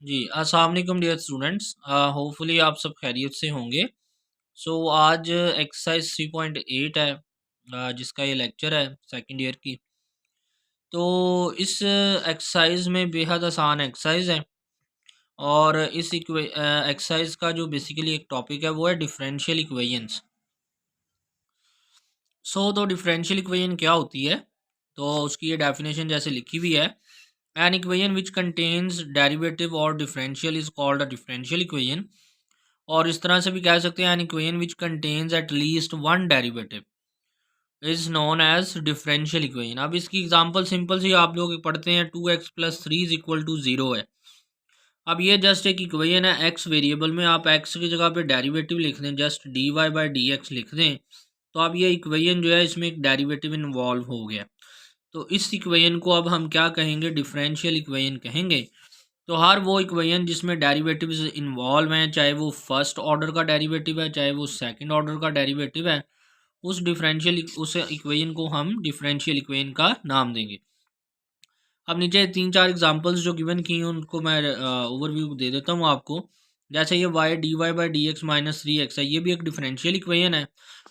जी, अस्सलाम वालेकुम dear students. Hopefully आप सब खैरियत से होंगे। सो आज एक्सरसाइज 3.8 है, जिसका ये लेक्चर है सेकंड ईयर की। तो इस एक्सरसाइज में बेहद आसान एक्सरसाइज है और इस एक्सरसाइज का जो बेसिकली एक टॉपिक है वो है डिफरेंशियल इक्वेशंस। तो डिफरेंशियल इक्वेशन क्या होती है? तो उसकी ये डेफिनेशन जैसे लिखी हुई है, an equation which contains derivative और differential is called a differential equation. और इस तरह से भी कह सकते हैं an equation which contains at least one derivative is known as differential equation. अब इसकी एग्जांपल सिंपल सी आप लोग पढ़ते हैं, 2x+3 इज इक्वल टू 0 है। अब ये जस्ट एक इक्वेशन है एक्स वेरिएबल में, आप एक्स की जगह पे डेरिवेटिव लिख दें, जस्ट dy/dx लिख दें, तो अब ये इक्वेशन जो है इसमें एक डेरिवेटिव इन्वॉल्व हो गया। तो इस इक्वेशन को अब हम क्या कहेंगे? डिफरेंशियल इक्वेशन कहेंगे। तो हर वो इक्वेशन जिसमें डेरिवेटिव्स इन्वॉल्व हैं, चाहे वो फर्स्ट ऑर्डर का डेरिवेटिव है चाहे वो सेकंड ऑर्डर का डेरिवेटिव है, उस इक्वेशन को हम डिफरेंशियल इक्वेशन का नाम देंगे। अब नीचे 3-4 एग्जांपल्स जो गिवन की हैं उनको मैं ओवरव्यू दे देता हूँ आपको। जैसे ये y/dx-3x है, ये भी एक डिफरेंशियल इक्वेशन है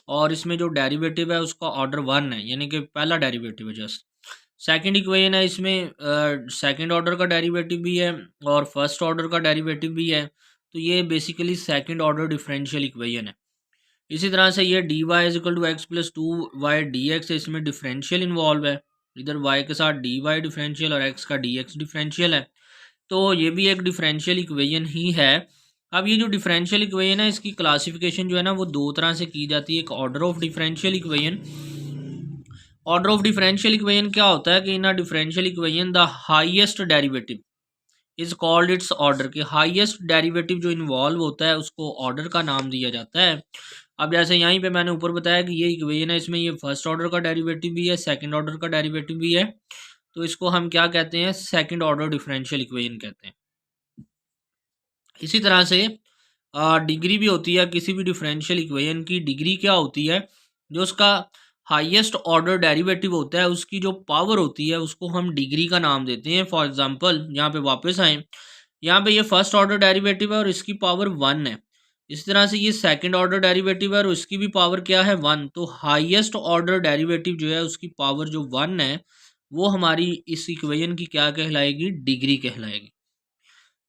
और इसमें जो डेरिवेटिव है उसका ऑर्डर 1 है, यानी कि पहला डेरिवेटिव है जस्ट। सेकंड इक्वेशन है, इसमें सेकंड ऑर्डर का डेरिवेटिव भी है और फर्स्ट ऑर्डर का डेरिवेटिव भी है। तो ये basically second order differential equation है। इसी तरह से ये dy=x+2y/dx है, इसमें डिफरेंशियल इन्वॉल्व है। इधर y के साथ dy डिफरेंशियल और x का dx डिफरेंशियल है। तो ये भी एक डिफरेंशियल इक्वेशन ही है। अब ये जो डिफरेंशियल इक्वेशन है इसकी क्लासिफिकेशन जो है ना वो दो तरह से की जाती है। एक order of differential equation. Order of differential equation क्या होता है कि in a differential equation the highest derivative is called its order, के हाईएस्ट डेरिवेटिव जो इन्वॉल्व होता है उसको ऑर्डर का नाम दिया जाता है। अब जैसे यहीं पे मैंने ऊपर बताया कि ये इक्वेशन है, इसमें ये फर्स्ट ऑर्डर का डेरिवेटिव भी है, सेकंड ऑर्डर का डेरिवेटिव भी है। तो इसको हम क्या कहते हैं? सेकंड ऑर्डर डिफरेंशियल इक्वेशन कहते हैं। इसी तरह से डिग्री भी होती है किसी भी डिफरेंशियल इक्वेशन की। डिग्री क्या होती है? जो उसका हाईएस्ट ऑर्डर डेरिवेटिव होता है उसकी जो पावर होती है उसको हम डिग्री का नाम देते हैं। फॉर एग्जांपल यहाँ पे वापस आए, यहाँ पे ये फर्स्ट ऑर्डर डेरिवेटिव है और इसकी पावर 1 है। इस तरह से ये सेकंड ऑर्डर डेरिवेटिव है और उसकी भी पावर क्या है? 1। तो हाईएस्ट ऑर्डर डेरिवेटिव जो है उसकी पावर जो 1 है वो हमारी इस इक्वेशन की क्या कहलाएगी? डिग्री कहलाएगी।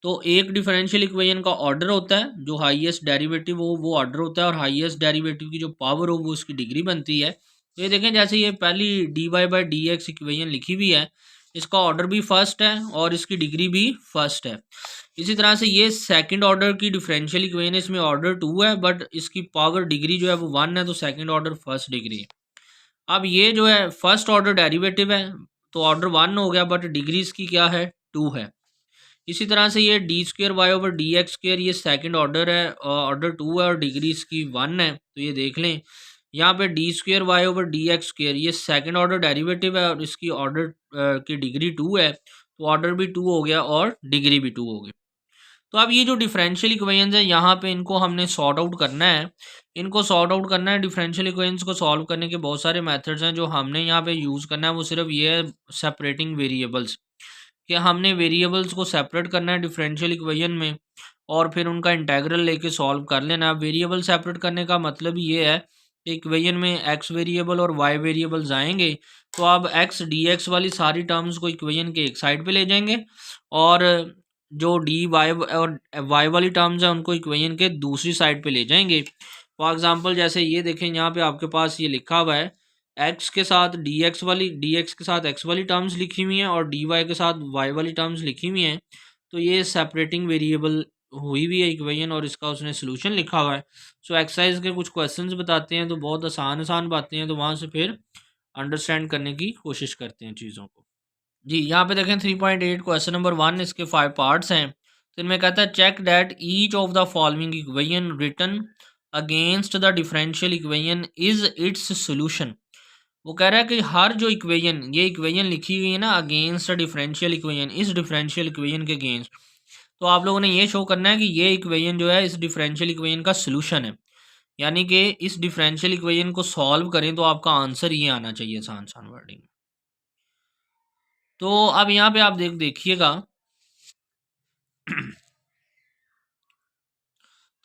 तो एक डिफरेंशियल इक्वेशन का ऑर्डर होता है, जो हाईएस्ट डेरिवेटिव हो वो ऑर्डर होता है और हाईएस्ट डेरिवेटिव की जो पावर हो वो उसकी डिग्री बनती है। तो ये देखें, जैसे ये पहली dy/dx इक्वेशन लिखी हुई है, इसका ऑर्डर भी फर्स्ट है और इसकी डिग्री भी फर्स्ट है। इसी तरह से ये सेकंड ऑर्डर की डिफरेंशियल इक्वेशन है, इसमें ऑर्डर 2 है बट इसकी पावर डिग्री जो है वो 1 है, तो सेकंड ऑर्डर फर्स्ट डिग्री है। अब ये जो है फर्स्ट ऑर्डर डेरिवेटिव है, तो ऑर्डर 1 हो गया बट डिग्री इसकी क्या है? 2 है। इसी तरह से ये d²y/dx², ये सेकंड ऑर्डर है, ऑर्डर 2 है और डिग्री इसकी 1 है। तो ये देख लें, यहाँ पे d²y/dx², ये सेकंड ऑर्डर डेरिवेटिव है और इसकी ऑर्डर की डिग्री 2 है, तो ऑर्डर भी 2 हो गया और डिग्री भी 2 हो गई। तो अब ये जो डिफरेंशियल इक्वेशंस है यहाँ पे इनको हमने सॉर्ट आउट करना है। इनको सॉर्ट आउट करना है, डिफरेंशियल इक्वेशंस को सॉल्व करने के बहुत सारे मेथड्स हैं। जो हमने यहाँ पे यूज़ करना है वो सिर्फ ये है, सेपरेटिंग वेरिएबल्स, कि हमने वेरिएबल्स को सेपरेट करना है डिफरेंशियल इक्वेशन में और फिर उनका इंटेग्रल लेके सॉल्व कर लेना। वेरिएबल सेपरेट करने का मतलब ये है कि इक्वेशन में एक्स वेरिएबल और वाई वेरिएबल्स आएंगे, तो अब एक्स डी एक्स वाली सारी टर्म्स को इक्वेशन के एक साइड पे ले जाएंगे और जो डी वाई और वाई वाली टर्म्स हैं उनको इक्वेशन के दूसरी साइड पे ले जाएंगे। फॉर एग्जांपल जैसे ये देखें, यहाँ पे आपके पास ये लिखा हुआ है एक्स के साथ डी एक्स के साथ एक्स वाली टर्म्स लिखी हुई हैं और डी वाई के साथ वाई वाली टर्म्स लिखी हुई हैं। तो ये सेपरेटिंग वेरिएबल हुई हुई है इक्वेशन और इसका उसने सोल्यूशन लिखा हुआ है। सो एक्सरसाइज के कुछ क्वेश्चंस बताते हैं, तो बहुत आसान आसान बातें हैं, तो वहाँ से फिर अंडरस्टैंड करने की कोशिश करते हैं चीज़ों को। जी, यहाँ पे देखें 3.8 क्वेश्चन नंबर 1, इसके 5 पार्ट्स हैं। तो इनमें कहता है check that each of the following equation written against the differential equation is its solution. वो कह रहा है कि हर जो इक्वेशन, ये इक्वेशन लिखी हुई है ना अगेंस्ट डिफरेंशियल इक्वेशन, इस डिफरेंशियल इक्वेशन के अगेंस्ट, तो आप लोगों ने ये शो करना है कि ये इक्वेशन जो है इस डिफरेंशियल इक्वेशन का सोल्यूशन है। यानी कि इस डिफरेंशियल इक्वेशन को सॉल्व करें तो आपका आंसर ये आना चाहिए आसान आसान वर्डिंग। तो अब यहाँ पे आप देखिएगा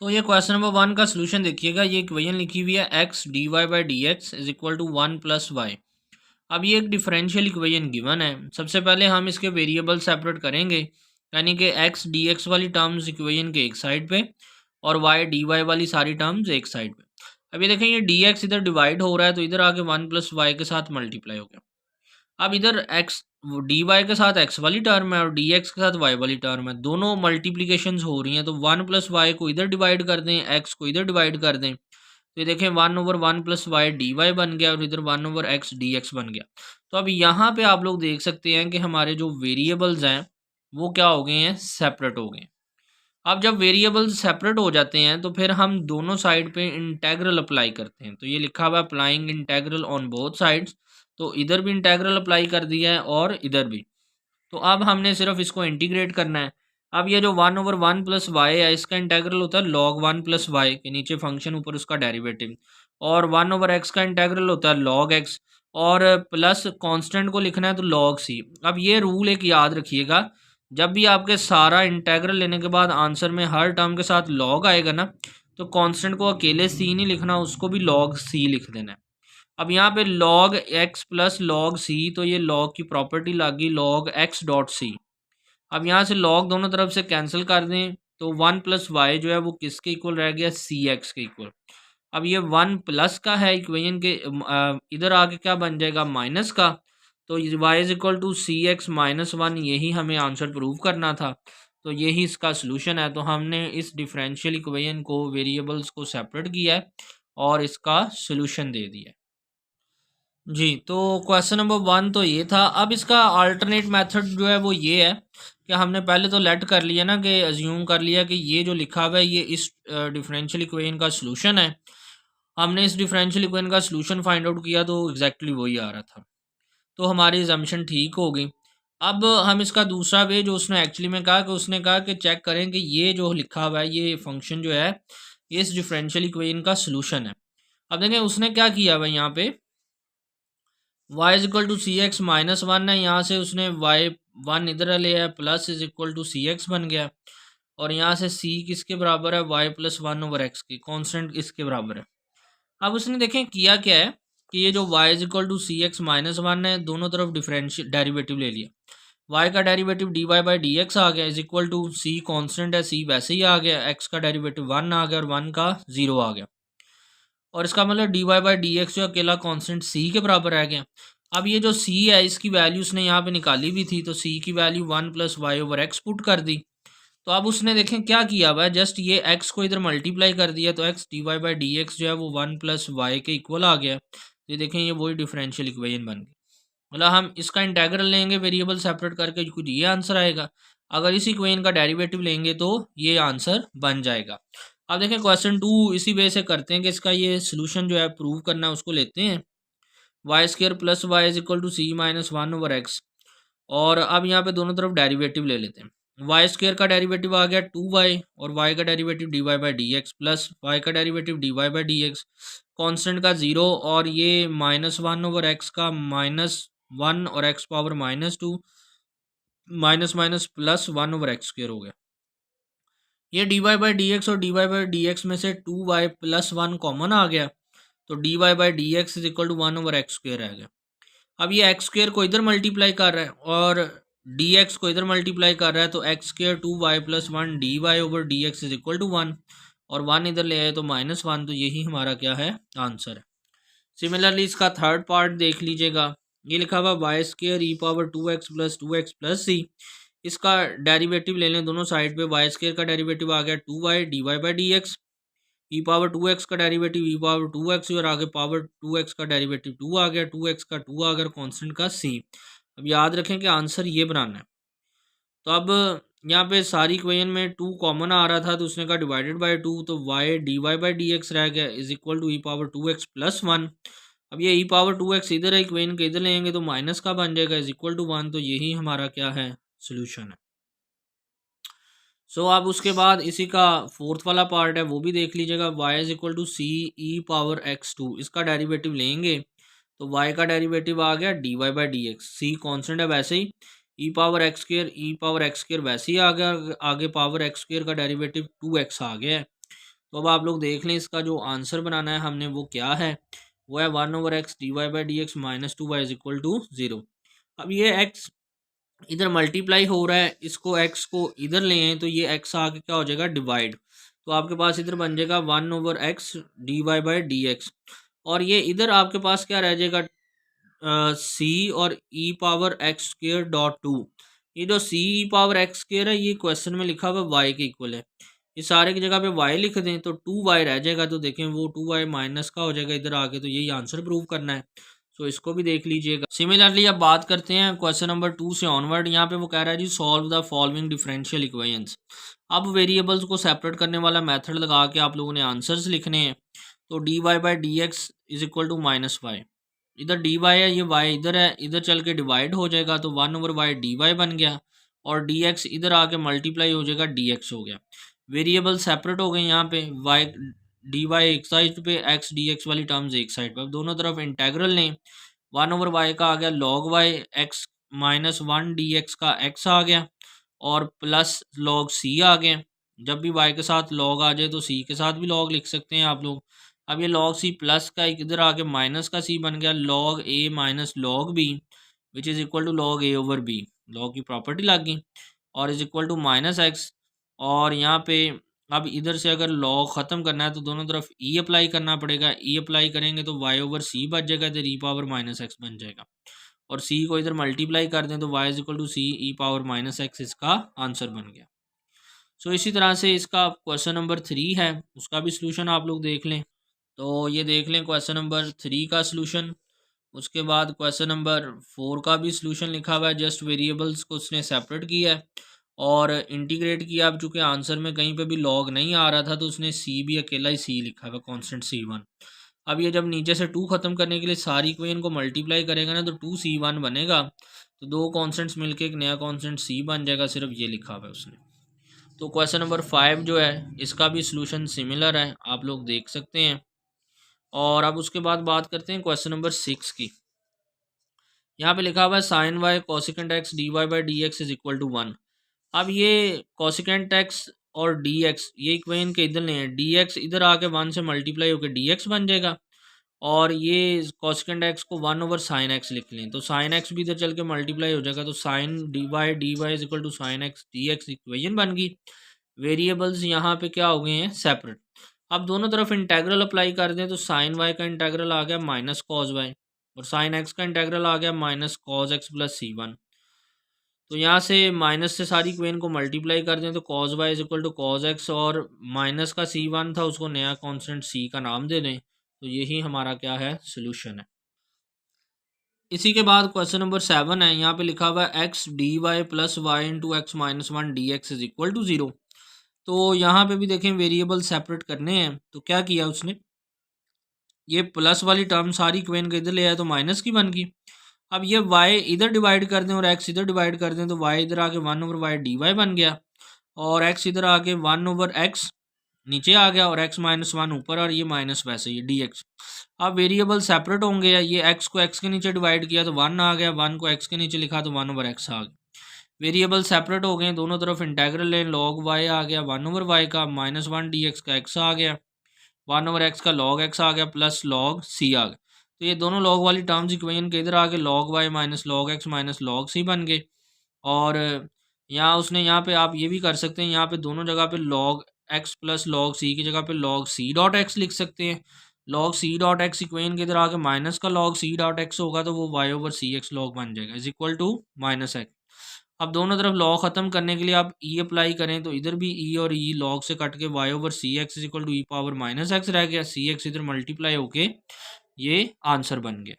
तो ये क्वेश्चन नंबर 1 का सोल्यूशन देखिएगा। ये इक्वेशन लिखी हुई है x d Y by D x is equal to 1 plus y. अब ये एक डिफरेंशियल इक्वेशन गिवन है। सबसे पहले हम इसके वेरिएबल सेपरेट करेंगे, यानी कि एक्स डी एक्स वाली टर्म्स इक्वेशन के एक साइड पे और वाई डी वाई वाली सारी टर्म्स एक साइड पे। अब ये देखें, ये डी एक्स इधर डिवाइड हो रहा है तो इधर आके 1 प्लस वाई के साथ मल्टीप्लाई हो गया। अब इधर एक्स डी वाई के साथ एक्स वाली टर्म है और डी एक्स के साथ वाई वाली टर्म है, दोनों मल्टीप्लिकेशंस हो रही हैं। तो 1 प्लस वाई को इधर डिवाइड कर दें, एक्स को इधर डिवाइड कर दें, तो ये देखें 1/1 प्लस वाई डी वाई बन गया और इधर 1/x डी एक्स बन गया। तो अब यहाँ पे आप लोग देख सकते हैं कि हमारे जो वेरिएबल्स हैं वो क्या हो गए हैं, सेपरेट हो गए हैं। अब जब वेरिएबल्स सेपरेट हो जाते हैं तो फिर हम दोनों साइड पे इंटेग्रल अप्लाई करते हैं। तो ये लिखा हुआ है applying integral on both sides, तो इधर भी इंटेग्रल अप्लाई कर दिया है और इधर भी। तो अब हमने सिर्फ इसको इंटीग्रेट करना है। अब ये जो 1/1 प्लस वाई है इसका इंटेग्रल होता है log 1 प्लस वाई के नीचे फंक्शन ऊपर उसका डेरिवेटिव, और 1/x का इंटेग्रल होता है log x, और प्लस कांस्टेंट को लिखना है तो log c। अब ये रूल एक याद रखिएगा, जब भी आपके सारा इंटेग्रल लेने के बाद आंसर में हर टर्म के साथ log आएगा ना, तो कांस्टेंट को अकेले c नहीं लिखना, उसको भी log c लिख देना है। अब यहाँ पे log x plus log c, तो ये log की प्रॉपर्टी लगी log x डॉट सी। अब यहाँ से log दोनों तरफ से कैंसिल कर दें तो 1 प्लस वाई जो है वो किसके इक्वल रह गया, सी एक्स के इक्वल। अब ये 1 प्लस का है इक्वेशन के, इधर आके क्या बन जाएगा, माइनस का। तो y is equal to c x minus 1, यही हमें आंसर प्रूव करना था। तो यही इसका सोल्यूशन है। तो हमने इस डिफरेंशियल इक्वेशन को, वेरिएबल्स को सेपरेट किया है और इसका सोल्यूशन दे दिया है। जी, तो क्वेश्चन नंबर 1 तो ये था। अब इसका अल्टरनेट मेथड जो है वो ये है कि हमने पहले तो लेट कर लिया ना, कि अज्यूम कर लिया कि ये जो लिखा हुआ है ये इस डिफरेंशियल इक्वेशन का सॉल्यूशन है। हमने इस डिफरेंशियल इक्वेशन का सॉल्यूशन फाइंड आउट किया तो एग्जैक्टली वही आ रहा था, तो हमारी अजम्पशन ठीक हो गई। अब हम इसका दूसरा वे जो उसने एक्चुअली में कहा, कि उसने कहा कि चेक करें कि ये जो लिखा हुआ है ये फंक्शन जो है इस डिफरेंशियल इक्वेशन का सॉल्यूशन है। अब देखें उसने क्या किया हुआ है, यहाँ पे y is equal to c x minus 1 है, यहाँ से उसने y 1 इधर ले आया, plus is equal to c x बन गया, और यहाँ से c किसके बराबर है, y प्लस 1/x की, कॉन्स्टेंट इसके बराबर है। अब उसने देखें किया क्या है कि ये जो y is equal to c x minus 1 है, दोनों तरफ डिफरेंशियल डेरिवेटिव ले लिया। y का derivative D Y by D X आ गया, is equal to c constant है, c वैसे ही आ गया, x का डेरिवेटिव 1 आ गया और 1 का 0 आ गया, और इसका मतलब d Y by D x जो अकेला कांस्टेंट सी के बराबर रह गया। अब ये जो सी है इसकी वैल्यू उसने यहाँ पे निकाली भी थी, तो सी की value 1 plus Y over x put कर दी। तो अब उसने देखें क्या किया हुआ है, जस्ट ये एक्स को इधर मल्टीप्लाई कर दिया, तो x d Y by D x जो है वो 1 प्लस वाई के इक्वल आ गया। तो ये देखें ये वही डिफरेंशियल इक्वेशन बन गई। मतलब हम इसका इंटेग्रल लेंगे वेरिएबल सेपरेट करके, कुछ ये आंसर आएगा। अगर इस इक्वेशन का डेरिवेटिव लेंगे तो ये आंसर बन जाएगा। अब देखें क्वेश्चन 2 इसी वे से करते हैं कि इसका ये सोल्यूशन जो है प्रूव करना है, उसको लेते हैं y square plus y is equal to c minus 1/x, और अब यहाँ पे दोनों तरफ डेरिवेटिव ले लेते हैं। वाई स्क्र का डेरिवेटिव आ गया 2y, और y का derivative D Y by D x, plus y का derivative D Y by D X, constant का 0, और ये -1/x का -1 और x power -2, minus minus plus 1/x² हो गया। ये D Y by D X और D Y by D X में से 2y प्लस 1 कॉमन आ गया, तो D Y by D x is equal to 1/x² रह गया। अब ये x² को इधर मल्टीप्लाई कर रहा है और dx को इधर मल्टीप्लाई कर रहा है, तो x² 2y plus 1 d y over d x is equal to 1, और 1 इधर ले आए तो -1, तो यही हमारा क्या है, आंसर है। सिमिलरली इसका थर्ड पार्ट देख लीजिएगा। ये लिखा हुआ y square E power 2x plus 2x plus C, इसका डेरिवेटिव ले लें दोनों साइड पे। वाई स्क्र का डेरिवेटिव आ गया 2y D Y by D X, E power 2x का डेरिवेटिव ई पावर 2x, और आगे पावर 2x का डेरिवेटिव 2 आ गया, 2x का 2 आ गया, कांस्टेंट का c। अब याद रखें कि आंसर ये बनाना है। तो अब यहाँ पे सारी इक्वेशन में 2 कॉमन आ रहा था, तो उसने कहा डिवाइडेड बाय 2, तो y d Y by D x रह गया is equal to e power 2x plus 1। अब ये ई पावर 2x इधर है, इक्वेशन के इधर लेंगे तो माइनस का बन जाएगा, इज इक्वल टू 1, तो यही हमारा क्या है, सोल्यूशन है। अब उसके बाद इसी का फोर्थ वाला पार्ट है वो भी देख लीजिएगा। y is equal to c E power x2, इसका डेरिवेटिव लेंगे तो y का डेरिवेटिव आ गया d Y by D x, c constant है वैसे ही, ई पावर एक्स स्क्र वैसे ही आ गया, आगे पावर x² का डेरिवेटिव 2x आ गया है। तो अब आप लोग देख लें इसका जो आंसर बनाना है हमने वो क्या है, वो है 1/x dy/dx minus 2y is equal to 0। अब ये x इधर मल्टीप्लाई हो रहा है, इसको x को इधर ले आए तो ये x आके क्या हो जाएगा डिवाइड, तो आपके पास इधर बन जाएगा 1/x dy/dx, और ये इधर आपके पास क्या रह जाएगा सी और E power x square dot two. ये जो सी ई पावर एक्स स्क्र है ये क्वेश्चन में लिखा हुआ वाई के इक्वल है, ये सारे की जगह पे वाई लिख दें तो 2y रह जाएगा, तो देखें वो 2y माइनस का हो जाएगा इधर आके, तो यही आंसर प्रूव करना है। सो इसको भी देख लीजिएगा। सिमिलरली अब बात करते हैं क्वेश्चन नंबर 2 से ऑनवर्ड। यहाँ पे वो कह रहा है जी solve the following differential equations. अब वेरिएबल्स को सेपरेट करने वाला मेथड लगा के आप लोगों ने आंसर्स लिखने हैं। तो dy/dx is equal to minus y, इधर dy है ये y इधर है, इधर चल के डिवाइड हो जाएगा तो 1/y dy बन गया, और dx इधर आके मल्टीप्लाई हो जाएगा dx हो गया। वेरिएबल सेपरेट हो गए यहाँ पे, y dy एक साइड पे, x dx वाली टर्म्स एक साइड पे। अब दोनों तरफ इंटेग्रल लें, 1/y का आ गया log y, x minus 1 dx का x आ गया, और प्लस log c आ गया। जब भी y के साथ log आ जाए तो c के साथ भी log लिख सकते हैं आप लोग। अब ये log c प्लस का एक इधर आके माइनस का c बन गया, log a minus log b which is equal to log a over b, log की प्रॉपर्टी लग गई, और is equal to minus x. और यहाँ पे अब इधर से अगर log ख़त्म करना है तो दोनों तरफ e अप्लाई करना पड़ेगा, e अप्लाई करेंगे तो y ओवर c बच जाएगा, इधर e पावर माइनस एक्स बन जाएगा, और c को इधर मल्टीप्लाई कर दें तो y is equal to c E power minus x इसका आंसर बन गया। सो इसी तरह से इसका क्वेश्चन नंबर 3 है, उसका भी सोल्यूशन आप लोग देख लें। तो ये देख लें क्वेश्चन नंबर 3 का सोल्यूशन। उसके बाद क्वेश्चन नंबर 4 का भी सोल्यूशन लिखा हुआ है, जस्ट वेरिएबल्स को उसने सेपरेट किया है और इंटीग्रेट किया। अब चूँकि आंसर में कहीं पे भी लॉग नहीं आ रहा था तो उसने सी भी अकेला ही सी लिखा हुआ, कांस्टेंट C1। अब ये जब नीचे से 2 ख़त्म करने के लिए सारी इक्वेशन को मल्टीप्लाई करेगा ना तो 2C1 बनेगा, तो दो कॉन्स्टेंट्स मिलके एक नया कॉन्स्टेंट C बन जाएगा, सिर्फ ये लिखा हुआ है उसने। तो क्वेश्चन नंबर 5 जो है इसका भी सोल्यूशन सिमिलर है, आप लोग देख सकते हैं। और अब उसके बाद बात करते हैं क्वेश्चन नंबर 6 की। यहाँ पे लिखा हुआ है sine y cosecant x dy/dx is equal to 1। अब ये कोसिकेंट एक्स और dx ये इक्वेशन के इधर नहीं है, dx इधर आके 1 से मल्टीप्लाई होकर dx बन जाएगा, और ये कोसिकेंट एक्स को 1 ओवर साइन एक्स लिख लें तो साइन एक्स भी इधर चल के मल्टीप्लाई हो जाएगा, तो sine dy is equal to sine x dx equation बन गई। वेरिएबल्स यहाँ पे क्या हो गए हैं सेपरेट। अब दोनों तरफ इंटेग्रल अप्लाई कर दें तो साइन वाई का इंटेग्रल आ गया माइनस कॉज वाई, और साइन एक्स का इंटेग्रल आ गया minus cos x plus C1। तो यहाँ से माइनस से सारी इक्वेशन को मल्टीप्लाई कर दें तो cos y is equal to cos x, और माइनस का C1 था उसको नया कांस्टेंट C का नाम दे दें, तो यही हमारा क्या है सोल्यूशन है। इसी के बाद क्वेश्चन नंबर 7 है, यहाँ पे लिखा हुआ है x d y plus y into x minus 1 d x is equal to 0। तो यहाँ पे भी देखें वेरिएबल सेपरेट करने हैं, तो क्या किया उसने, ये प्लस वाली टर्म सारी इक्वेशन के इधर ले आया तो माइनस की बन गई। अब ये y इधर डिवाइड कर दें और x इधर डिवाइड कर दें तो y इधर आके 1/y dy बन गया, और x इधर आके 1/x नीचे आ गया, और x माइनस 1 ऊपर, और ये माइनस वैसे ये dx। अब वेरिएबल सेपरेट होंगे, ये x को x के नीचे डिवाइड किया तो 1 आ गया, 1 को x के नीचे लिखा तो 1/x आ गया। वेरिएबल सेपरेट हो गए, दोनों तरफ इंटेग्रल लें, log y आ गया 1/y का, माइनस 1 dx का x आ गया, 1/x का log x आ गया, प्लस log c आ गया। तो ये दोनों log वाली टर्म्स इक्वेशन के इधर आके log y minus log x minus log c बन गए। और यहाँ उसने यहाँ पे आप ये भी कर सकते हैं, यहाँ पे दोनों जगह पे log x plus log c की जगह पे log c डॉट x लिख सकते हैं। log c dot x equation के इधर आके माइनस का log c डॉट x होगा तो वो y over c x log बन जाएगा is equal to minus x. अब दोनों तरफ log ख़त्म करने के लिए आप e अप्लाई करें तो इधर भी e और e log से कट के y over c x is equal to e power minus x रह गया, सी एक्स इधर मल्टीप्लाई होके ये आंसर बन गया।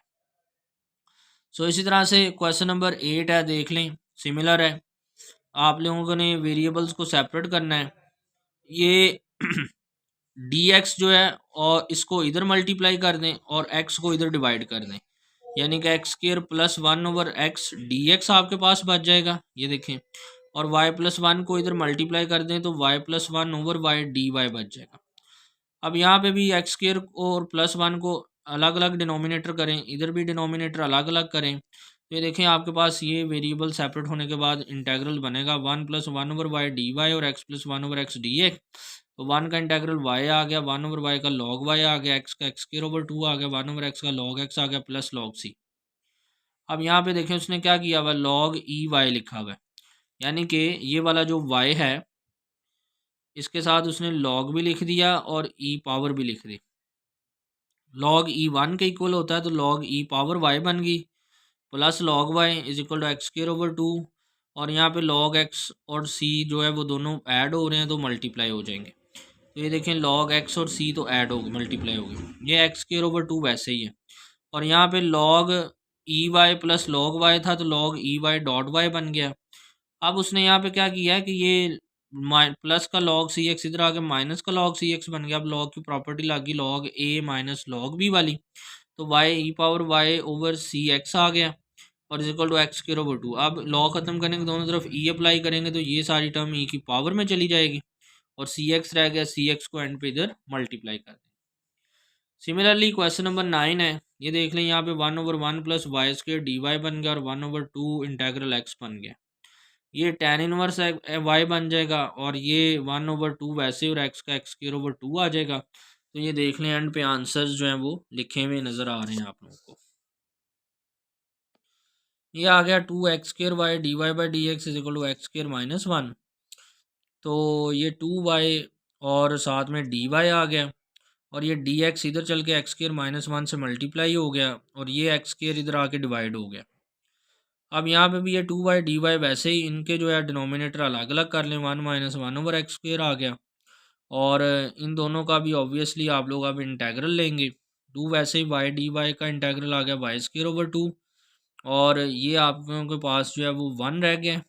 सो इसी तरह से क्वेश्चन नंबर 8 है, देख लें सिमिलर है। आप लोगों ने वेरिएबल्स को सेपरेट करना है, ये dx जो है और इसको इधर मल्टीप्लाई कर दें और x को इधर डिवाइड कर दें, यानी कि x square plus 1/x dx आपके पास बच जाएगा, ये देखें। और y प्लस 1 को इधर मल्टीप्लाई कर दें तो y प्लस 1/y dy बच जाएगा। अब यहाँ पे भी एक्स स्क्र और प्लस 1 को अलग अलग डिनोमिनेटर करें, इधर भी डिनोमिनेटर अलग अलग करें, तो ये देखें आपके पास ये वेरिएबल सेपरेट होने के बाद इंटेग्रल बनेगा 1 प्लस 1/y dy और x प्लस 1/x dx। तो 1 का इंटेग्रल y आ गया, 1/y का log y आ गया, x का x² आ गया, 1/x का log x आ गया प्लस log c। अब यहाँ पे देखें उसने क्या किया हुआ, log ई वाई लिखा हुआ है, यानी कि ये वाला जो y है इसके साथ उसने log भी लिख दिया और e पावर भी लिख दी। log ई 1 के इक्वल होता है तो log e पावर y बन गई plus log y is equal to x²/2, और यहाँ पे log x और c जो है वो दोनों ऐड हो रहे हैं तो मल्टीप्लाई हो जाएंगे। तो ये देखें log x और c तो ऐड हो गए, मल्टीप्लाई हो गए, ये x² वैसे ही है। और यहाँ पे log e y plus log y था तो log e y dot y बन गया। अब उसने यहाँ पे क्या किया है कि ये प्लस का log सी एक्स इधर आके माइनस का log सी एक्स बन गया। अब log की प्रॉपर्टी लगी log a minus log b वाली, तो y ई power y over c x आ गया और इज इक्वल टू x²/2। अब लॉ खत्म करने के दोनों तरफ e अप्लाई करेंगे तो ये सारी टर्म e की पावर में चली जाएगी और सी एक्स रह गया, सी एक्स को एंड पे इधर मल्टीप्लाई कर दें। सिमिलरली क्वेश्चन नंबर 9 है, ये देख लें यहाँ पे 1/1 प्लस y² dy बन गया और 1/2 इंटेग्रल x बन गया। ये tan इनवर्स y बन जाएगा और ये 1/2 वैसे और x का x²/2 आ जाएगा। तो ये देख लें एंड पे आंसर्स जो हैं वो लिखे हुए नज़र आ रहे हैं आप लोगों को। ये आ गया 2x² dy/dx is equal to x² - 1। तो ये 2y और साथ में dy आ गया और ये dx इधर चल के x² - 1 से मल्टीप्लाई हो गया और ये x² इधर आके डिवाइड हो गया। अब यहाँ पे भी ये 2y dy वैसे ही इनके जो है डिनोमिनेटर अलग अलग कर लें, 1 - 1/x² आ गया और इन दोनों का भी ऑब्वियसली आप लोग अब इंटेग्रल लेंगे। 2 वैसे ही y dy का इंटेग्रल आ गया y² और ये आप लोगों के पास जो है वो 1 रह गया।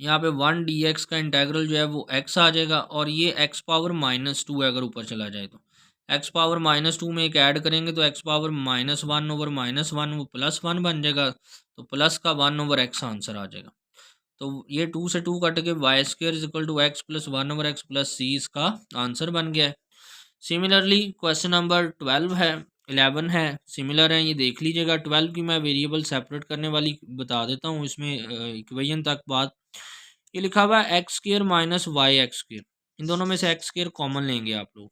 यहाँ पे 1 dx का इंटेग्रल जो है वो x आ जाएगा और ये x पावर -2 अगर ऊपर चला जाए तो x पावर -2 में एक ऐड करेंगे तो x पावर -1 ओवर -1 वो +1 बन जाएगा, तो प्लस का 1/x आंसर आ जाएगा। तो ये 2 से 2 कट के y² is equal to x plus 1/x plus c इसका आंसर बन गया है। सिमिलरली क्वेश्चन नंबर 12 है, 11 है, सिमिलर है, ये देख लीजिएगा। 12 की मैं वेरिएबल सेपरेट करने वाली बता देता हूँ, इसमें इक्वेशन तक बात। ये लिखा हुआ है x² माइनस वाई x², इन दोनों में से x² कॉमन लेंगे आप लोग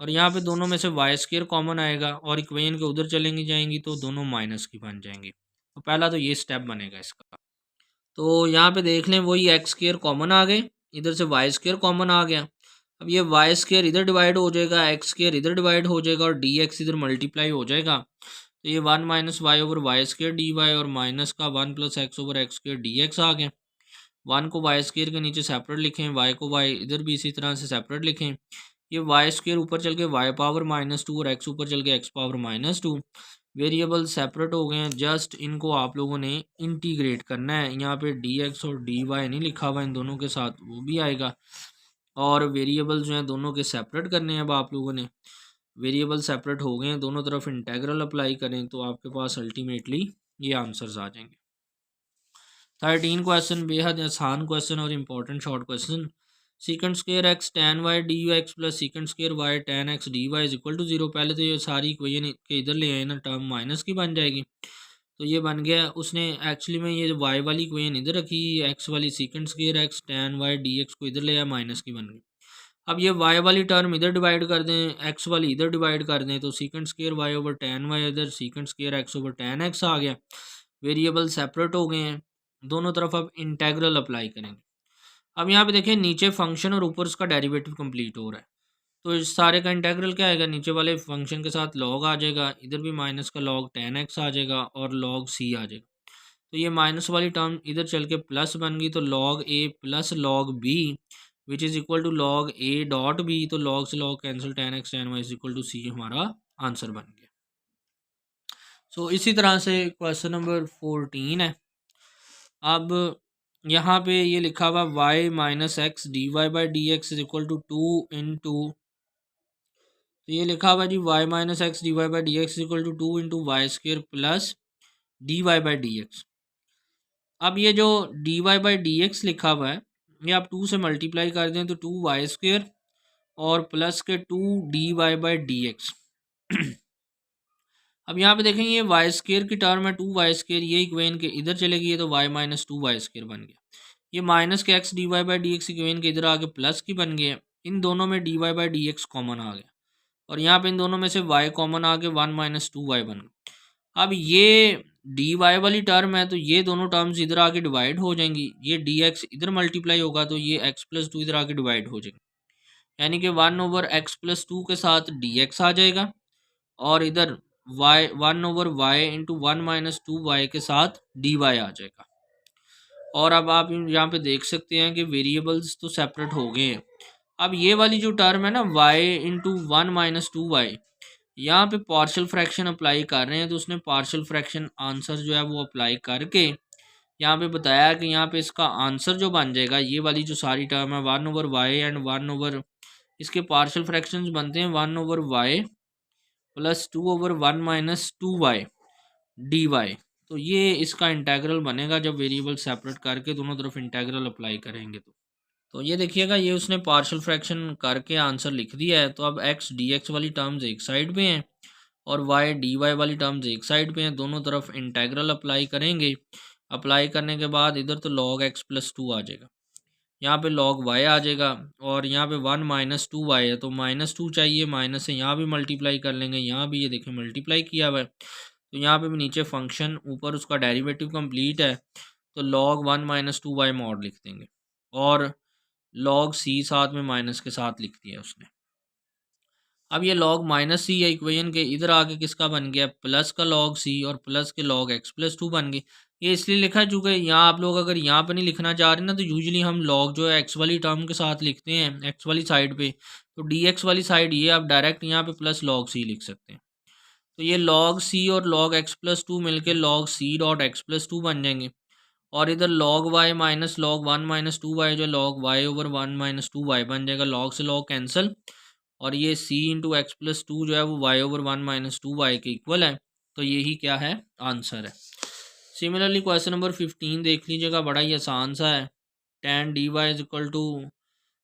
और यहाँ पे दोनों में से y² कॉमन आएगा और इक्वेशन के उधर चलेंगी जाएंगी तो दोनों माइनस की बन जाएंगी। तो पहला तो ये स्टेप बनेगा इसका। तो यहाँ पे देख लें वही x² कॉमन आ गए, इधर से y² कॉमन आ गया। अब ये y² इधर डिवाइड हो जाएगा, x² इधर डिवाइड हो जाएगा और dx इधर मल्टीप्लाई हो जाएगा। तो ये 1 - y ओवर y² dy और माइनस का 1 + x ओवर x² dx आ गया। 1 को y² के नीचे सेपरेट लिखें, y को y इधर भी इसी तरह से सेपरेट लिखें। ये y² ऊपर चल के y पावर -2 और x ऊपर चल के x पावर -2, वेरिएबल सेपरेट हो गए हैं। जस्ट इनको आप लोगों ने इंटीग्रेट करना है। यहाँ पे dx और dy नहीं लिखा हुआ, इन दोनों के साथ वो भी आएगा और वेरिएबल जो हैं दोनों के सेपरेट करने हैं। अब आप लोगों ने वेरिएबल सेपरेट हो गए हैं, दोनों तरफ इंटेग्रल अप्लाई करें तो आपके पास अल्टीमेटली ये आंसर्स आ जाएंगे। 13 क्वेश्चन बेहद आसान क्वेश्चन और important short question. Secant square x tan y dx plus secant square y tan x dy is equal to 0। पहले तो ये सारी इक्वेशन के इधर ले आए ना, टर्म माइनस की बन जाएगी। तो ये बन गया, उसने एक्चुअली में ये y वाली इक्वेशन इधर रखी, x वाली सीकेंड square x tan y dx को इधर ले आया, माइनस की बन गई। अब ये y वाली टर्म इधर डिवाइड कर दें, x वाली इधर डिवाइड कर दें, तो सीकेंड square y over tan y इधर secant square x over tan x आ गया। वेरिएबल सेपरेट हो गए हैं, दोनों तरफ अब इंटेग्रल अप्लाई करेंगे। अब यहाँ पे देखें नीचे फंक्शन और ऊपर उसका डेरिवेटिव कंप्लीट हो रहा है, तो इस सारे का इंटेग्रल क्या आएगा, नीचे वाले फंक्शन के साथ लॉग आ जाएगा, इधर भी माइनस का log tan x आ जाएगा और log c आ जाएगा। तो ये माइनस वाली टर्म इधर चल के प्लस बन गई, तो log a plus log b which is equal to log a dot b, तो log से log cancel, tan x tan y is equal to c हमारा आंसर बन गया। सो इसी तरह से क्वेश्चन नंबर 14 है। अब यहाँ पे ये लिखा हुआ y minus x d Y by D x is equal to 2 into, तो ये लिखा हुआ जी y minus x d Y by D x is equal to 2 into y² plus d Y by D x. अब ये जो d Y by D x लिखा हुआ है ये आप 2 से मल्टीप्लाई कर दें तो 2y² और प्लस के 2 dy/dx। अब यहाँ पे देखें ये y² की टर्म है, 2y², ये इक्वेशन के इधर चलेगी, ये तो y - 2y² बन गया। ये माइनस के x d Y by D x equation के इधर आके प्लस की बन गए। इन दोनों में D Y by D x common आ गया और यहाँ पे इन दोनों में से y कॉमन आ गए, 1 माइनस 2y बन गए। अब ये डी वाई वाली टर्म है तो ये दोनों टर्म्स इधर आके डिवाइड हो जाएंगी, ये डी एक्स इधर मल्टीप्लाई होगा तो ये x प्लस 2 इधर आके डिवाइड हो जाएंगे, यानी कि 1 ओवर एक्स प्लस 2 के साथ डी एक्स आ जाएगा और इधर y 1 over y into 1 minus 2y के साथ डी वाई आ जाएगा। और अब आप यहाँ पे देख सकते हैं कि वेरिएबल्स तो सेपरेट हो गए हैं। अब ये वाली जो टर्म है ना y इंटू 1 माइनस 2y, यहाँ पे पार्शियल फ्रैक्शन अप्लाई कर रहे हैं तो उसने पार्शियल फ्रैक्शन आंसर जो है वो अप्लाई करके यहाँ पे बताया कि यहाँ पे इसका आंसर जो बन जाएगा, ये वाली जो सारी टर्म है 1 ओवर वाई एंड 1 ओवर, इसके पार्शियल फ्रैक्शंस बनते हैं 1 over y plus 2 over 1 minus 2y D y. तो ये इसका इंटेग्रल बनेगा जब वेरिएबल सेपरेट करके दोनों तरफ इंटेग्रल अप्लाई करेंगे तो ये देखिएगा ये उसने पार्शियल फ्रैक्शन करके आंसर लिख दिया है। तो अब एक्स डी एक्स वाली टर्म्स एक साइड पे हैं और वाई डी वाई वाली टर्म्स एक साइड पे हैं, दोनों तरफ इंटेग्रल अप्लाई करेंगे। अप्लाई करने के बाद इधर तो लॉग एक्स प्लस 2 आ जाएगा, यहाँ पे लॉग वाई आ जाएगा और यहाँ पे 1 माइनस 2y है तो माइनस 2 चाहिए, माइनस से यहाँ भी मल्टीप्लाई कर लेंगे, यहाँ भी ये देखें मल्टीप्लाई किया हुआ है तो यहाँ पे भी नीचे फंक्शन, ऊपर उसका डेरिवेटिव कंप्लीट है तो log 1 माइनस 2y मॉड लिख देंगे और log c साथ में माइनस के साथ लिख दिया उसने। अब ये log माइनस सी या इक्वेशन के इधर आके किसका बन गया, प्लस का log c और प्लस के log x प्लस 2 बन गए। ये इसलिए लिखा है चूँकि यहाँ आप लोग अगर यहाँ पर नहीं लिखना चाह रहे ना तो यूजुअली हम log जो है x वाली टर्म के साथ लिखते हैं x वाली साइड पे, तो dx वाली साइड ये आप डायरेक्ट यहाँ पे प्लस log c लिख सकते हैं। तो ये log c और log x प्लस 2 मिलके log c dot x plus 2 बन जाएंगे और इधर log y minus log 1 minus 2y जो log y over 1 minus 2y बन जाएगा, log से log कैंसिल और ये c इंटू एक्स प्लस 2 जो है वो y ओवर 1 माइनस 2y के इक्वल है। तो यही क्या है, आंसर है। सिमिलरली क्वेश्चन नंबर 15 देख लीजिएगा, बड़ा ही आसान सा है। tan dy is equal to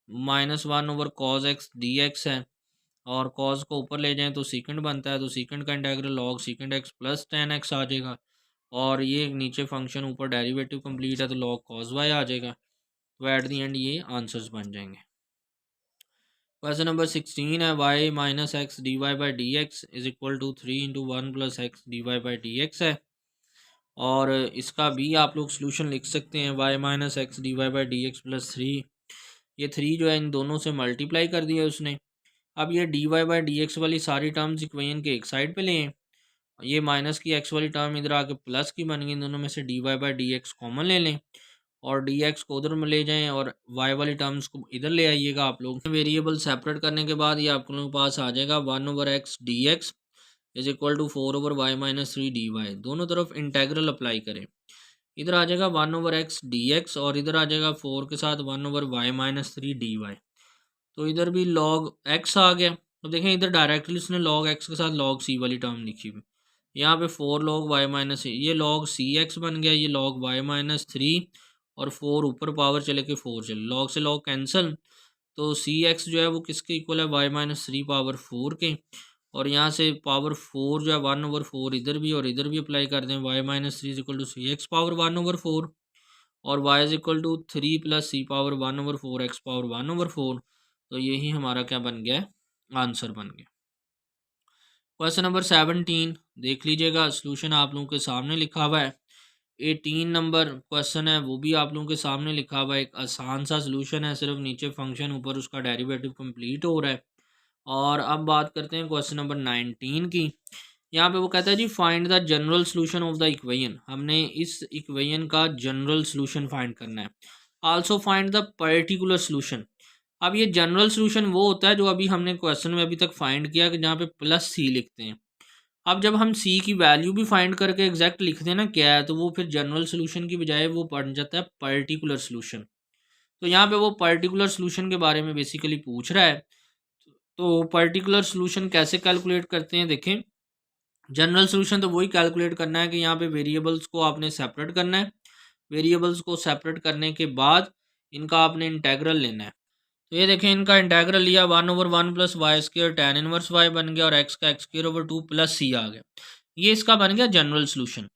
minus 1 over cos x d x है और कॉज को ऊपर ले जाएं तो सीकेंड बनता है, तो सीकेंड का integral log secant X plus ten X आ जाएगा और ये नीचे फंक्शन ऊपर डेरिवेटिव कंप्लीट है तो लॉग कॉज वाई आ जाएगा। तो एट दी एंड ये आंसर्स बन जाएंगे। क्वेश्चन नंबर 16 है y minus x d Y by D x is equal to 3 into 1 plus x d Y by D x है और इसका भी आप लोग सोल्यूशन लिख सकते हैं। Y minus x d Y by D x plus 3, ये 3 जो है इन दोनों से मल्टीप्लाई कर दिया उसने। अब ये D Y by D x वाली सारी टर्म्स इक्वेशन के एक साइड पे लें, ये माइनस की एक्स वाली टर्म इधर आके प्लस की बन गई, इन दोनों में से d Y by D x common ले लें और डी एक्स को उधर में ले जाएं और वाई वाली टर्म्स को इधर ले आइएगा। आप लोग वेरिएबल सेपरेट करने के बाद ये आप लोगों के पास आ जाएगा 1 over x d x is equal to 4 over y minus 3 d y. दोनों तरफ इंटेग्रल अप्लाई करें, इधर आ जाएगा 1 ओवर एक्स डी एक्स और इधर आ जाएगा 4 के साथ 1 over y minus 3 d y. तो इधर भी log x आ गया। तो देखें इधर डायरेक्टली उसने log x के साथ log c वाली टर्म लिखी हुई, यहाँ पे 4 log y माइनस, ये log c x बन गया, ये log y माइनस 3 और 4 ऊपर पावर चले के 4 चले, log से log कैंसिल तो सी एक्स जो है वो किसके इक्वल है, y माइनस 3 पावर 4 के और यहाँ से पावर 4 जो है 1 ओवर 4 इधर भी और इधर भी अप्लाई कर दें, y minus 3 is equal to c x power 1 over 4 और y is equal to 3 plus c power 1 over 4 x power 1 over 4। तो यही हमारा क्या बन गया, आंसर बन गया। क्वेश्चन नंबर 17 देख लीजिएगा, सोल्यूशन आप लोगों के सामने लिखा हुआ है। 18 नंबर क्वेश्चन है वो भी आप लोगों के सामने लिखा हुआ है, एक आसान सा सोल्यूशन है, सिर्फ नीचे फंक्शन ऊपर उसका डेरिवेटिव कंप्लीट हो रहा है। और अब बात करते हैं क्वेश्चन नंबर 19 की। यहाँ पे वो कहता है जी find the general solution of the equation, हमने इस इक्वेशन का जनरल सोल्यूशन फाइंड करना है। Also find the particular solution. अब ये जनरल सोल्यूशन वो होता है जो अभी हमने क्वेश्चन में अभी तक फाइंड किया कि जहाँ पे प्लस सी लिखते हैं। अब जब हम सी की वैल्यू भी फाइंड करके एग्जैक्ट लिख दें ना क्या है, तो वो फिर जनरल सोल्यूशन की बजाय वो बन जाता है पर्टिकुलर सोल्यूशन। तो यहाँ पे वो पर्टिकुलर सोल्यूशन के बारे में बेसिकली पूछ रहा है। तो पर्टिकुलर सोल्यूशन कैसे कैलकुलेट करते हैं, देखें जनरल सोल्यूशन तो वही कैलकुलेट करना है कि यहाँ पे वेरिएबल्स को आपने सेपरेट करना है, वेरिएबल्स को सेपरेट करने के बाद इनका आपने इंटेग्रल लेना है। तो ये देखें इनका इंटेग्रल लिया 1 over 1 plus y square tan inverse y बन गया और एक्स का x square over 2 plus c आ गया, ये इसका बन गया जनरल सोल्यूशन।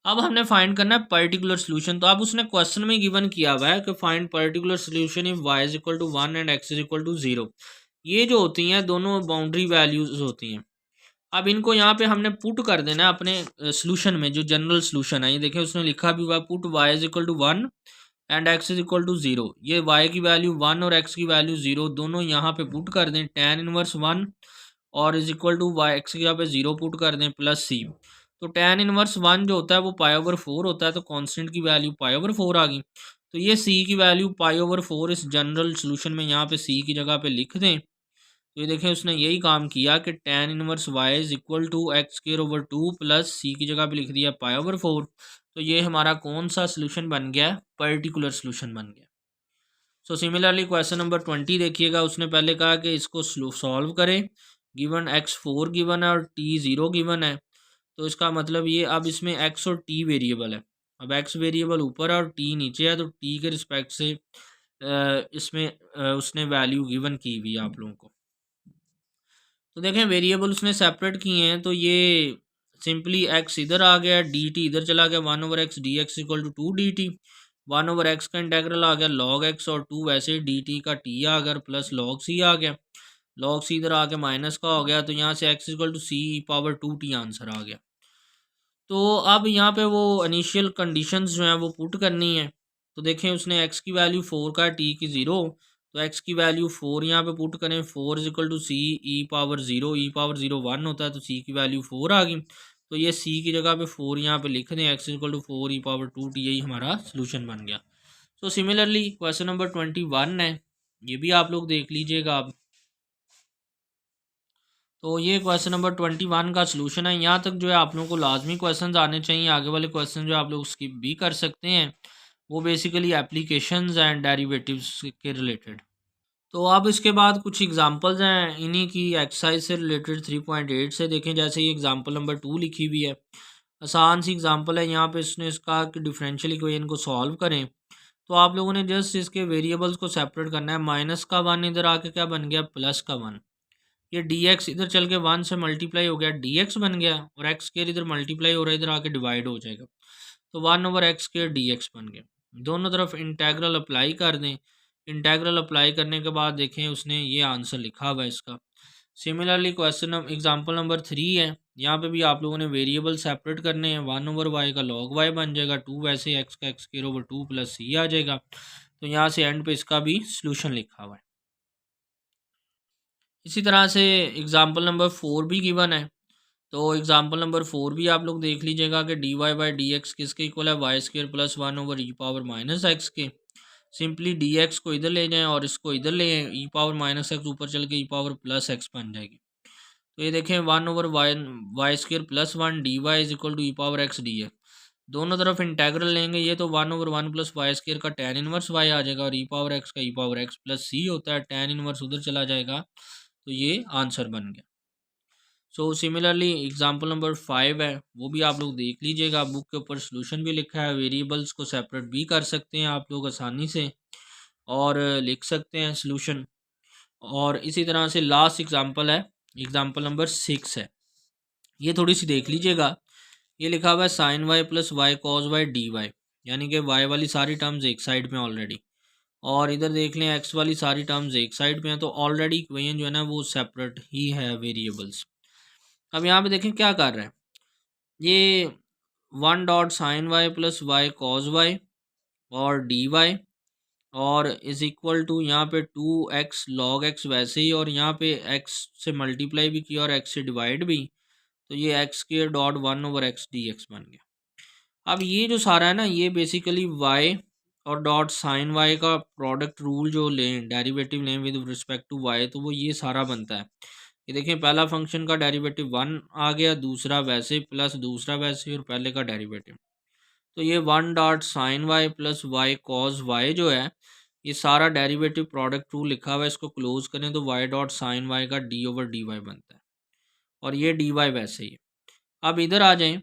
अब हमने फाइंड करना है पर्टिकुलर सोल्यूशन। तो अब उसने क्वेश्चन में गिवन किया हुआ है कि find particular solution if y is equal to 1 and x is equal to 0। ये जो होती हैं दोनों बाउंड्री वैल्यूज होती हैं। अब इनको यहाँ पे हमने पुट कर देना है अपने सोल्यूशन में, जो जनरल सोल्यूशन है। ये देखिए उसने लिखा भी हुआ put y is equal to 1 and x is equal to 0। ये y की वैल्यू 1 और x की वैल्यू 0 दोनों यहाँ पे पुट कर दें। tan इनवर्स 1 और is equal to y x की यहाँ पे 0 पुट कर दें प्लस c। तो tan इनवर्स 1 जो होता है वो पाई ओवर 4 होता है, तो कांस्टेंट की वैल्यू पाई ओवर 4 आ गई। तो ये c की वैल्यू पाई ओवर 4 इस जनरल सोल्यूशन में यहाँ पे c की जगह पे लिख दें। तो ये देखें उसने यही काम किया कि tan inverse y is equal to x square over 2 plus c की जगह पे लिख दिया पाई ओवर 4। तो ये हमारा कौन सा सोल्यूशन बन गया? पर्टिकुलर सोल्यूशन बन गया। सो सिमिलरली क्वेश्चन नंबर 20 देखिएगा। उसने पहले कहा कि इसको सॉल्व करें, गिवन x4 गिवन है और t0 गिवन है। तो इसका मतलब ये, अब इसमें x और t वेरिएबल है। अब x वेरिएबल ऊपर है और t नीचे है, तो t के रिस्पेक्ट से इसमें उसने वैल्यू गिवन की हुई है आप लोगों को। तो देखें वेरिएबल उसने सेपरेट किए हैं, तो ये सिंपली x इधर आ गया, dt इधर चला गया, 1/x dx equal to 2 dt। 1/x का इंटेग्रल आ गया log x और 2 वैसे dt का t आ गया प्लस log c आ गया। log c इधर आके माइनस का हो गया, तो यहाँ से x equal to c power 2t answer आ गया। तो अब यहाँ पे वो इनिशियल कंडीशंस जो हैं वो पुट करनी है। तो देखें उसने x की वैल्यू 4 का, t की 0। तो x की वैल्यू 4 यहाँ पे पुट करें, 4 is equal to c e power 0। E power 0 1 होता है, तो c की वैल्यू 4 आ गई। तो ये c की जगह पे 4 यहाँ पे लिख दें, x equal to 4 e power 2t, यही हमारा सोल्यूशन बन गया। सो सिमिलरली क्वेश्चन नंबर 21 है, ये भी आप लोग देख लीजिएगा आप। तो ये क्वेश्चन नंबर 21 का सलूशन है। यहाँ तक जो है आप लोगों को लाजमी क्वेश्चंस आने चाहिए। आगे वाले क्वेश्चन जो आप लोग स्किप भी कर सकते हैं, वो बेसिकली एप्लीकेशंस एंड डेरिवेटिव्स के रिलेटेड। तो अब इसके बाद कुछ एग्जांपल्स हैं इन्हीं की एक्सरसाइज से रिलेटेड 3.8 से। देखें जैसे ये एग्जांपल नंबर 2 लिखी हुई है, आसान सी एग्जांपल है। यहाँ पे इसने इसका कि डिफरेंशियल इक्वेशन को सॉल्व करें। तो आप लोगों ने जस्ट इसके वेरिएबल्स को सेपरेट करना है। माइनस का 1 इधर आके क्या बन गया? प्लस का 1। ये dx इधर चल के 1 से मल्टीप्लाई हो गया, dx बन गया। और एक्स स्क्वायर इधर मल्टीप्लाई हो रहा है, इधर आके डिवाइड हो जाएगा, तो 1/x स्क्वायर dx बन गया। दोनों तरफ इंटेग्रल अप्लाई कर दें। इंटेग्रल अप्लाई करने के बाद देखें उसने ये आंसर लिखा हुआ है इसका। सिमिलरली क्वेश्चन एग्जाम्पल नंबर 3 है। यहाँ पे भी आप लोगों ने वेरिएबल सेपरेट करने हैं। 1/y का log y बन जाएगा, 2 वैसे x का x square over 2 plus c आ जाएगा। तो यहाँ से एंड पे इसका भी सोल्यूशन लिखा हुआ है। इसी तरह से एग्जाम्पल नंबर 4 भी गिवन है। तो एग्जाम्पल नंबर 4 भी आप लोग देख लीजिएगा कि dy/dx किसके इक्वल है? वाई स्क्र प्लस 1/e⁻x के। सिंपली dx को इधर ले जाएं और इसको इधर ले आएं, e⁻x ऊपर चल के e+x बन जाएगी। तो ये देखें 1/y² plus 1 dy is equal to e⁻x dx। दोनों तरफ इंटेग्रल लेंगे, ये तो 1/1 प्लस y² का tan इनवर्स y आ जाएगा, और e⁻x का e⁻x प्लस c होता है, tan इनवर्स उधर चला जाएगा। तो ये आंसर बन गया। सो सिमिलरली एग्जांपल नंबर 5 है, वो भी आप लोग देख लीजिएगा। बुक के ऊपर सोल्यूशन भी लिखा है, वेरिएबल्स को सेपरेट भी कर सकते हैं आप लोग आसानी से, और लिख सकते हैं सोल्यूशन। और इसी तरह से लास्ट एग्जांपल है, एग्जांपल नंबर 6 है। ये थोड़ी सी देख लीजिएगा। ये लिखा हुआ है sine y plus y cos y d y, यानी कि वाई वाली सारी टर्म्स एक साइड में ऑलरेडी, और इधर देख लें एक्स वाली सारी टर्म्स एक साइड पे हैं। तो ऑलरेडी इक्वेशन जो है ना वो सेपरेट ही है वेरिएबल्स। अब यहाँ पे देखें क्या कर रहा है ये, 1 dot sine y plus y cos y और डी वाई, और इज इक्वल टू यहाँ पे 2x log x वैसे ही, और यहाँ पे x से मल्टीप्लाई भी किया और x से डिवाइड भी। तो ये x².1/x dx बन गया। अब ये जो सारा है ना, ये बेसिकली y और डॉट साइन वाई का प्रोडक्ट रूल जो लें, डेरिवेटिव लें विद रिस्पेक्ट टू y, तो वो ये सारा बनता है। ये देखें पहला फंक्शन का डेरिवेटिव 1 आ गया, दूसरा वैसे प्लस दूसरा वैसे, और पहले का डेरिवेटिव। तो ये 1 dot sine y plus y cos y जो है, ये सारा डेरिवेटिव प्रोडक्ट रूल लिखा हुआ है। इसको क्लोज करें तो y.sin y का d/dy बनता है, और ये dy वैसे ही है। अब इधर आ जाएं,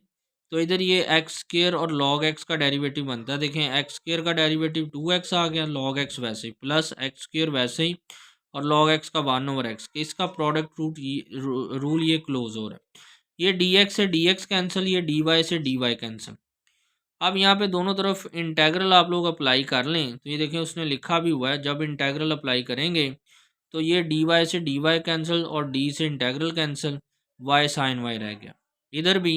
तो इधर ये x² और log x का डेरिवेटिव बनता है। देखें x² का डेरिवेटिव 2x आ गया, log x वैसे ही, प्लस x² वैसे ही, और log x का 1/x, इसका प्रोडक्ट रूल ये क्लोज हो रहा है। ये dx से dx कैंसिल, ये dy से dy कैंसिल। अब यहाँ पे दोनों तरफ इंटेग्रल आप लोग अप्लाई कर लें तो ये देखें उसने लिखा भी हुआ है, जब इंटेग्रल अप्लाई करेंगे तो ये डी वाई से डी वाई कैंसिल और डी से integral cancel, y sine y रह गया। इधर भी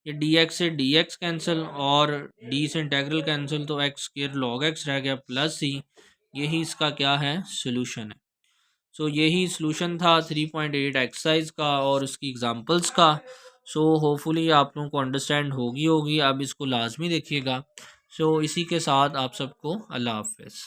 ये डी एक्स से डी एक्स कैंसिल और डी से इंटेग्रल कैंसिल, तो एक्स स्क्र लॉग एक्स रह गया प्लस सी। यही इसका क्या है, सोल्यूशन है। सो यही सोल्यूशन था 3.8 एक्सरसाइज का और उसकी एग्जांपल्स का। सो होपफुली आप लोगों को अंडरस्टैंड होगी। अब इसको लाजमी देखिएगा। सो इसी के साथ आप सबको अल्लाह हाफ़िज़।